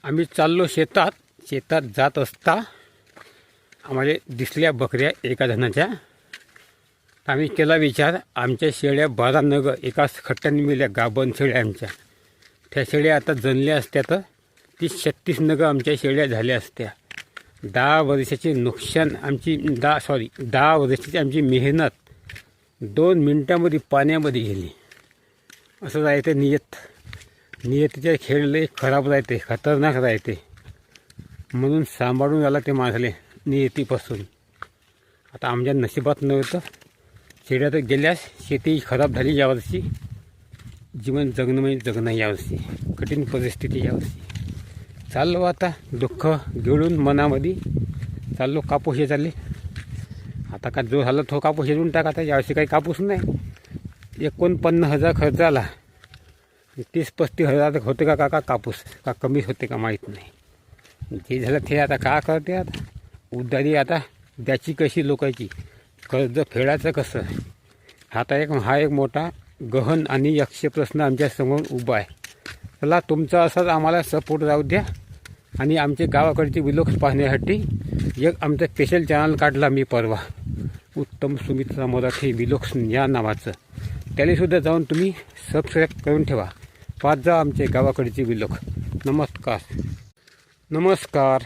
आम्ही चाललो शेतात जात असता आम्हाला दिसल्या बकऱ्या एका जणाच्या. आम्ही केला विचार, आमच्या शेळ्या 12 नग एकाच खट्ट्याने मिळल्या, गाभण शेळ्या आमच्या. त्या शेळ्या आता जनल्या असत्या तर 30-36 नग आमच्या शेळ्या झाल्या असत्या. 10 वर्षाचे नुकसान आमची 10 वर्षाची आमची मेहनत 2 मिनटामध्ये पाण्यामध्ये गेली. असं राहते नियतीचे खेळ लय खराब राहते, खतरनाक राहते. म्हणून सांभाळून आला ते माणसाले नियतीपासून. आता आमच्या नशिबात नव्हतं, शेळ्या तर गेल्यास, शेती खराब झाली यावर्षी. जीवन जगणं म्हणजे जगणं यावर्षी, कठीण परिस्थिती यावर्षी. चाललो आता दुःख गिळून मनामध्ये, चाललो कापूस हे चालले. आता का जो झाला तो कापूस हेरून टाका. आता यावर्षी काही कापूस नाही. 49,000 खर्च आला. 30-35 हजार होते का काका कापूस, का कमी होते का माहीत नाही. जे झालं ते आता का करते. आता उधारी आता द्याची कशी लोकांची, कर्ज फेडायचं कसं. हा एक मोठा गहन आणि यक्ष प्रश्न आमच्यासमोर उभा आहे. चला तुमचा असाच आम्हाला सपोर्ट राहू द्या. आणि आमचे गावाकडचे व्हिडिओज पाहण्यासाठी एक आमचं स्पेशल चॅनल काढला मी परवा, उत्तम सुमित्रा मराठी व्हिडिओज या नावाचं. त्यालासुद्धा जाऊन तुम्ही सबस्क्राईब करून ठेवा. पाच जा आमचे गावाकडचे व्हिडिओ. नमस्कार.